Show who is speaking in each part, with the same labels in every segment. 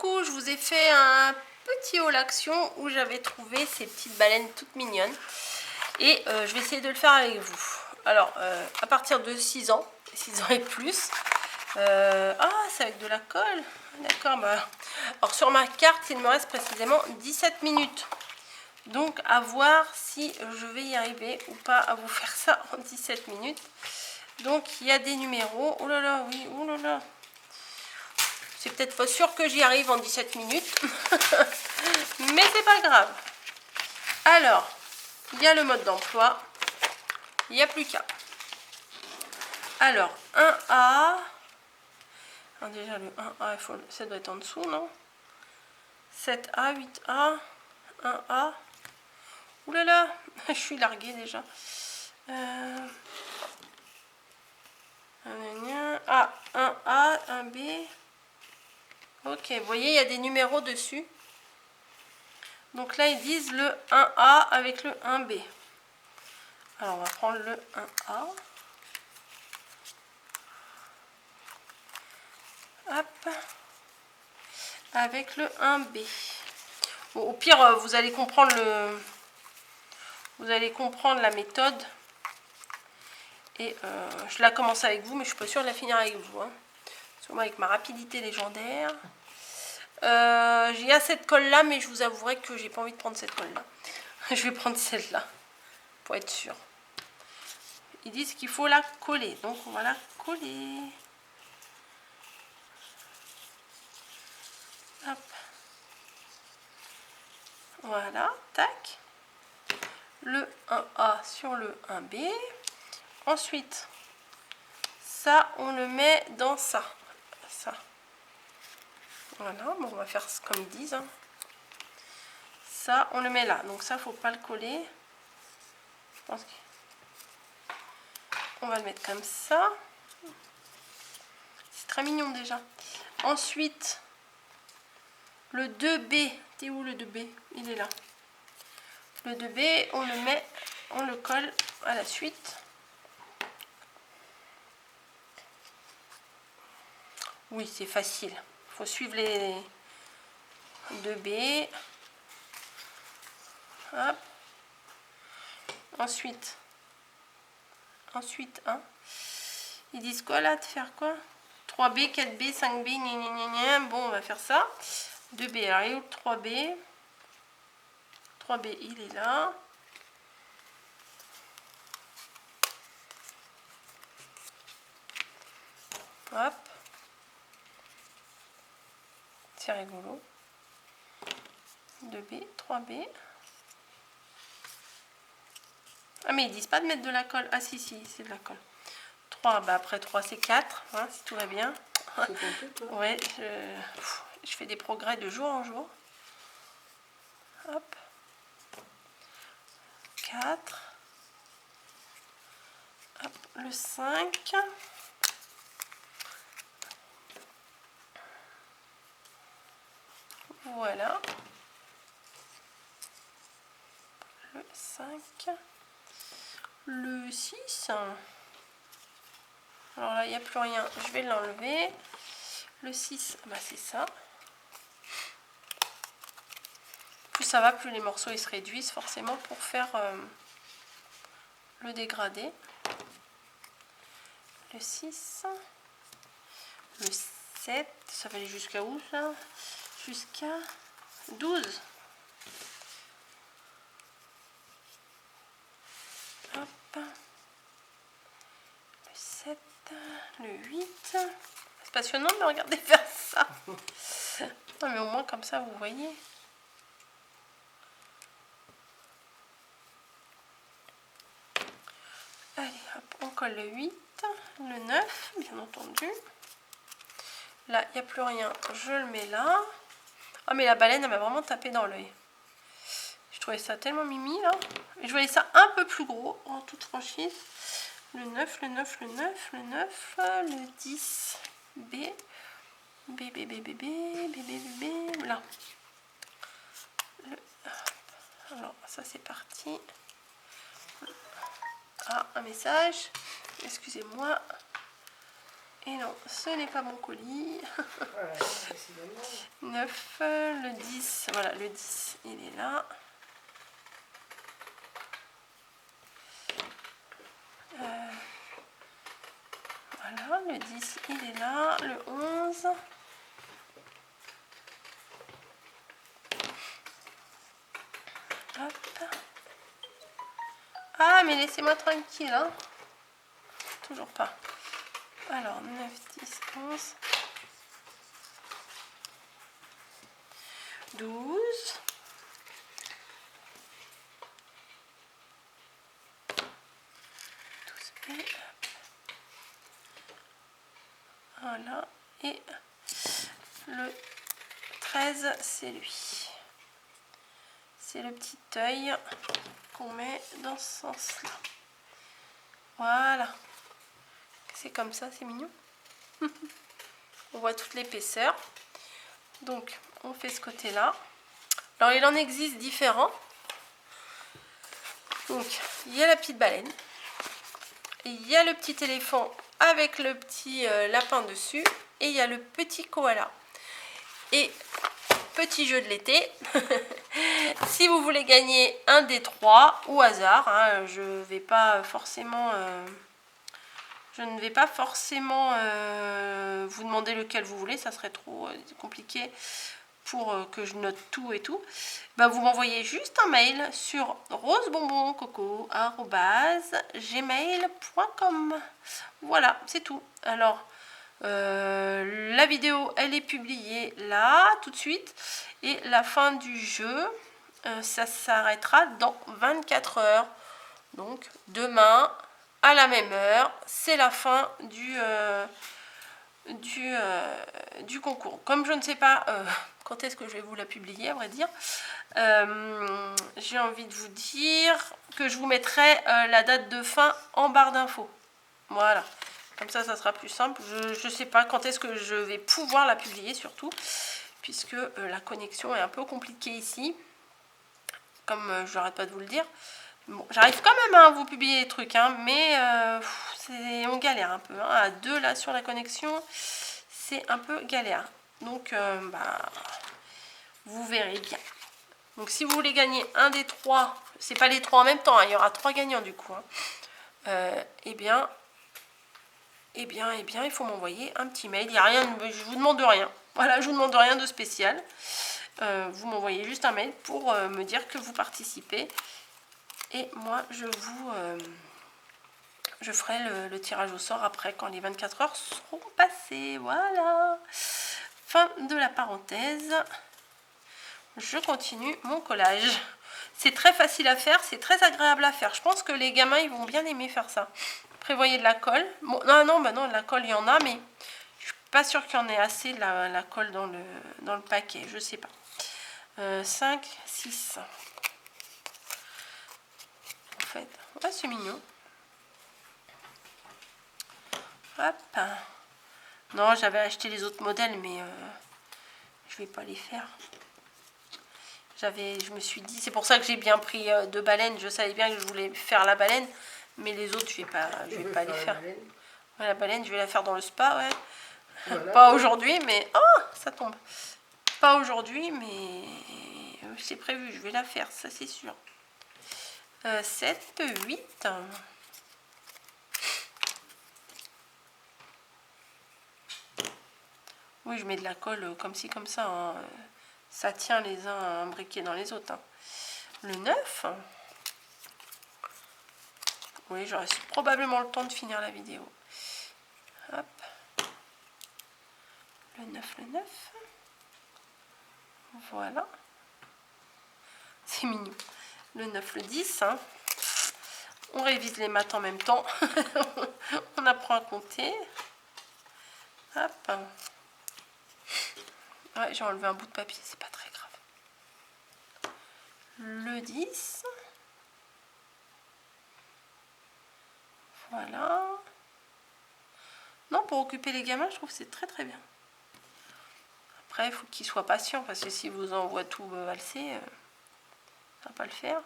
Speaker 1: coup, je vous ai fait un petit haul action où j'avais trouvé ces petites baleines toutes mignonnes. Et je vais essayer de le faire avec vous. Alors, à partir de 6 ans et plus. Ah, c'est avec de la colle. D'accord, bah. Alors, sur ma carte, il me reste précisément 17 minutes. Donc, à voir si je vais y arriver ou pas à vous faire ça en 17 minutes. Donc, il y a des numéros. Oh là là, oui, oh là là. C'est peut-être pas sûr que j'y arrive en 17 minutes. Mais c'est pas grave. Alors, il y a le mode d'emploi. Il n'y a plus qu'à. Alors, 1A. Alors déjà, le 1A, ça doit être en dessous, non? 7A, 8A, 1A. Ouh là là, je suis larguée déjà. Ah, 1A, 1B. Ok, vous voyez, il y a des numéros dessus. Donc là, ils disent le 1A avec le 1B. Alors, on va prendre le 1A. Hop. Avec le 1B. Bon, au pire, vous allez comprendre la méthode. Et je la commence avec vous, mais je suis pas sûre de la finir avec vous. Hein. Sûrement avec ma rapidité légendaire. J'ai cette colle là, mais je vous avouerai que j'ai pas envie de prendre cette colle là. Je vais prendre celle-là, pour être sûre. Ils disent qu'il faut la coller, donc on va la coller. Hop. Voilà, tac. Le 1A sur le 1B. Ensuite, ça, on le met dans ça. Ça. Voilà, bon, on va faire comme ils disent. Hein. Ça, on le met là. Donc ça, faut pas le coller. Je pense qu'on va le mettre comme ça. C'est très mignon déjà. Ensuite, le 2B. T'es où le 2B? Il est là. Le 2B, on le met, on le colle à la suite. Oui, c'est facile. Il faut suivre les 2B. Hop. Ensuite 1. Ils disent quoi là? De faire quoi? 3B, 4B, 5B, gna gna gna gna. Bon, on va faire ça. 2B, alors il est où le 3B? 3B, il est là. Hop. C'est rigolo. 2B, 3B. Ah, mais ils disent pas de mettre de la colle. Ah, si, c'est de la colle. 3, bah après 3, c'est 4, hein, si tout va bien. Ouais, je fais des progrès de jour en jour. Hop. 4. Hop, le 5. Voilà. Le 5. Le 6. Alors là, il n'y a plus rien. Je vais l'enlever. Le 6, bah c'est ça. Plus ça va, plus les morceaux ils se réduisent forcément pour faire le dégradé. Le 6. Le 7. Ça va aller jusqu'à où ça? Jusqu'à 12. Hop. Le 7. Le 8. C'est passionnant de me regarder faire ça. Non, mais au moins comme ça, vous voyez. Allez, hop, on colle le 8. Le 9, bien entendu. Là, il n'y a plus rien. Je le mets là. Ah, mais la baleine, elle m'a vraiment tapé dans l'œil. Je trouvais ça tellement mimi, là. Et je voyais ça un peu plus gros, en toute franchise. Le 9, le 9, le 9, le 9, le 10, B, B, B, B, B, B, B, B, B, B, là. Alors, ça, c'est parti. Ah, un message. Excusez-moi. Et non, ce n'est pas mon colis.
Speaker 2: Voilà,
Speaker 1: 9, le 10. Voilà, le 10, il est là. Voilà, le 10, il est là. Le 11. Hop. Ah, mais laissez-moi tranquille, hein. Toujours pas. Alors, 9, 10, 11. 12. 12 et hop. Voilà. Et le 13, c'est lui. C'est le petit œil qu'on met dans ce sens-là. Voilà. C'est comme ça, c'est mignon. On voit toute l'épaisseur. Donc, on fait ce côté-là. Alors, il en existe différents. Donc, il y a la petite baleine. Il y a le petit éléphant avec le petit lapin dessus. Et il y a le petit koala. Et petit jeu de l'été. Si vous voulez gagner un des trois, au hasard, hein, je ne vais pas forcément vous demander lequel vous voulez, ça serait trop compliqué pour que je note tout et tout. Bah, vous m'envoyez juste un mail sur rosebonboncoco@gmail.com. Voilà, c'est tout. Alors, la vidéo, elle est publiée là, tout de suite. Et la fin du jeu, ça s'arrêtera dans 24 heures. Donc, demain, à la même heure, c'est la fin du concours. Comme je ne sais pas quand est-ce que je vais vous la publier, à vrai dire, j'ai envie de vous dire que je vous mettrai la date de fin en barre d'infos. Voilà. Comme ça sera plus simple. Je ne sais pas quand est-ce que je vais pouvoir la publier, surtout, puisque la connexion est un peu compliquée ici. Comme je n'arrête pas de vous le dire. Bon, j'arrive quand même à vous publier des trucs, hein, mais on galère un peu. Hein. À 2 là sur la connexion, c'est un peu galère. Donc, vous verrez bien. Donc, si vous voulez gagner un des 3, c'est pas les 3 en même temps, hein, il y aura 3 gagnants du coup. Hein, eh bien, il faut m'envoyer un petit mail. Il y a rien, je vous demande rien. Voilà, je vous demande rien de spécial. Vous m'envoyez juste un mail pour me dire que vous participez. Et moi, je ferai le tirage au sort après, quand les 24 heures seront passées. Voilà. Fin de la parenthèse. Je continue mon collage. C'est très facile à faire, c'est très agréable à faire. Je pense que les gamins, ils vont bien aimer faire ça. Prévoyez de la colle. Bon, non, de la colle, il y en a, mais je suis pas sûre qu'il y en ait assez de la colle dans le paquet. Je sais pas. 5, 6. En fait, ouais, c'est mignon. Hop. Non, j'avais acheté les autres modèles, mais je vais pas les faire. Je me suis dit, c'est pour ça que j'ai bien pris 2 baleines. Je savais bien que je voulais faire la baleine, mais les autres, je vais pas les faire. La baleine, je vais la faire dans le spa, ouais. Voilà. Pas aujourd'hui, mais oh, ça tombe. Pas aujourd'hui, mais c'est prévu. Je vais la faire, ça c'est sûr. 7, 8. Oui, je mets de la colle comme ci, comme ça. Hein. Ça tient les uns imbriqués dans les autres. Hein. Le 9. Oui, j'aurai probablement le temps de finir la vidéo. Hop. Le 9. Voilà. C'est mignon. Le 9, le 10. Hein. On révise les maths en même temps. On apprend à compter. Hop. Ouais, j'ai enlevé un bout de papier, c'est pas très grave. Le 10. Voilà. Non, pour occuper les gamins, je trouve que c'est très très bien. Après, il faut qu'ils soient patients, parce que si vous envoie tout valser, ça va pas le faire.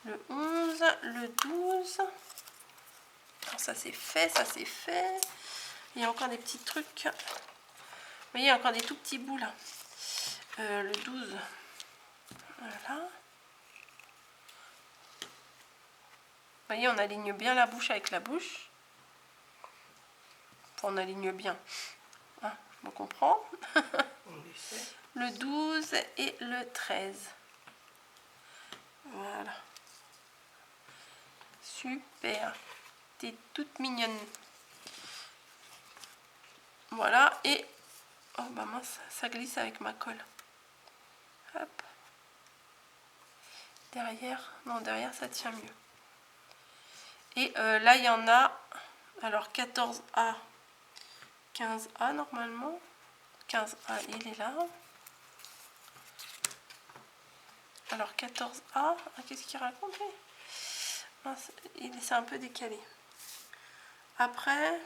Speaker 1: Le 11, le 12. Alors, ça c'est fait, ça c'est fait. Il y a encore des petits trucs. Vous voyez, il y a encore des tout petits bouts là. Le 12. Voilà. Vous voyez, on aligne bien la bouche avec la bouche. Enfin, on aligne bien. Hein, on comprend. Le 12 et le 13. Voilà. Super. T'es toute mignonne. Voilà. Et... oh bah mince, ça glisse avec ma colle. Hop. Derrière. Non, derrière, ça tient mieux. Et là, il y en a... alors, 14A. 15A, normalement. 15A, il est là. Alors 14A, qu'est-ce qu'il raconte? C'est un peu décalé. Après,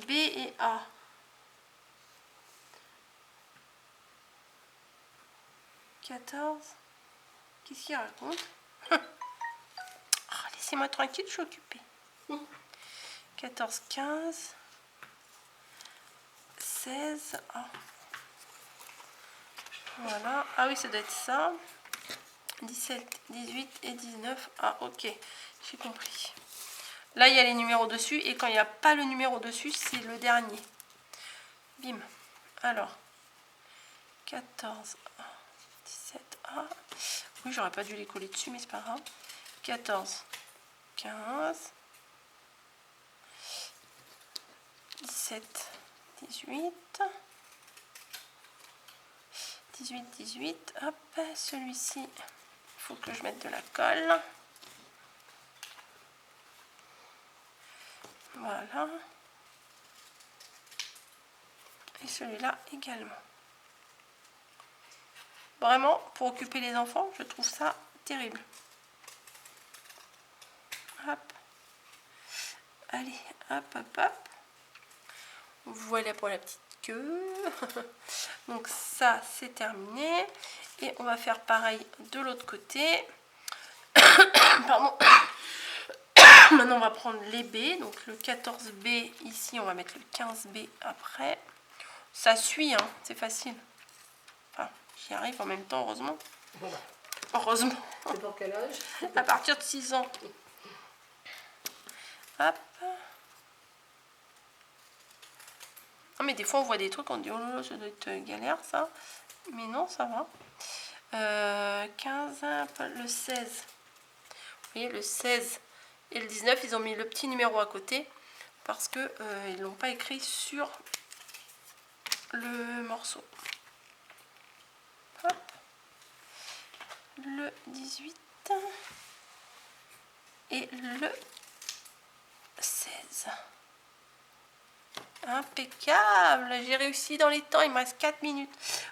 Speaker 1: B et A. Qu'est-ce qu'il raconte? Oh, laissez-moi tranquille, je suis occupée. 14, 15, 16. Ah. Voilà. Ah oui, ça doit être ça. 17, 18 et 19. Ah, ok. J'ai compris. Là, il y a les numéros dessus. Et quand il n'y a pas le numéro dessus, c'est le dernier. Bim. Alors, 14, 17A. Oui, j'aurais pas dû les coller dessus, mais c'est pas grave. 14, 15, 17, 18, 18, 18. Hop, celui-ci, il faut que je mette de la colle. Voilà. Et celui-là également. Vraiment, pour occuper les enfants, je trouve ça terrible. Hop. Allez, hop, hop, hop. Voilà pour la petite queue. Donc ça, c'est terminé. Et on va faire pareil de l'autre côté. Pardon. Maintenant, on va prendre les B. Donc le 14B ici, on va mettre le 15B après. Ça suit, hein, c'est facile. Enfin, j'y arrive en même temps, heureusement. Heureusement.
Speaker 2: C'est pour quel âge?
Speaker 1: À partir de 6 ans. Hop. Non, mais des fois, on voit des trucs, on dit, oh là là, ça doit être galère, ça. Mais non, ça va. 15, le 16. Vous voyez, le 16 et le 19, ils ont mis le petit numéro à côté parce que ils ne l'ont pas écrit sur le morceau. Hop. Le 18 et le 16. Impeccable, j'ai réussi dans les temps, il me reste 4 minutes.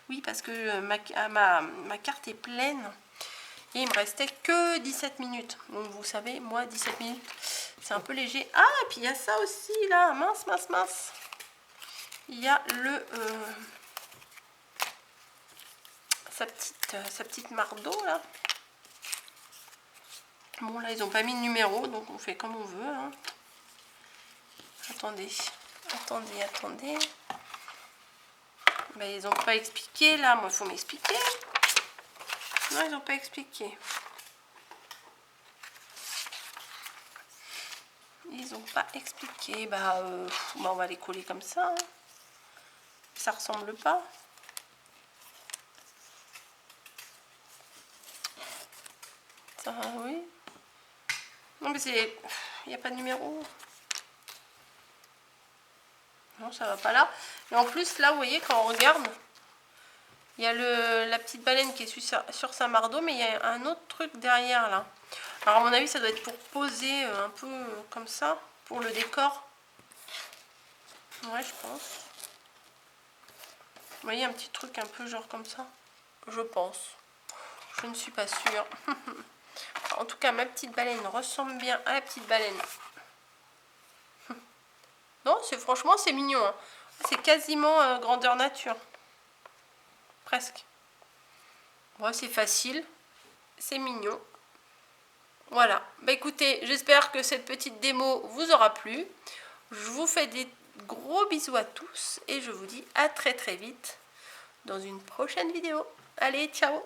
Speaker 1: Oui, parce que ma carte est pleine et il me restait que 17 minutes. Donc vous savez, moi 17 minutes, c'est un peu léger. Ah, et puis il y a ça aussi là, mince, mince, mince. Il y a le sa petite mardeau là. Bon là, ils n'ont pas mis de numéro, donc on fait comme on veut. Hein. Attendez. Attendez. Ben, ils n'ont pas expliqué là. Moi, il faut m'expliquer. Non, ils n'ont pas expliqué. Ils n'ont pas expliqué. Bah, on va les coller comme ça. Hein. Ça ressemble pas. Ça, oui. Non, mais c'est... il n'y a pas de numéro. Non, ça va pas là. Et en plus, là, vous voyez, quand on regarde, il y a la petite baleine qui est sur sa mardeau, mais il y a un autre truc derrière, là. Alors, à mon avis, ça doit être pour poser un peu comme ça, pour le décor. Ouais, je pense. Vous voyez, un petit truc un peu genre comme ça. Je pense. Je ne suis pas sûre. En tout cas, ma petite baleine ressemble bien à la petite baleine. Non, franchement, c'est mignon. Hein. C'est quasiment grandeur nature. Presque. Bon, c'est facile. C'est mignon. Voilà. Bah écoutez, j'espère que cette petite démo vous aura plu. Je vous fais des gros bisous à tous et je vous dis à très très vite dans une prochaine vidéo. Allez, ciao!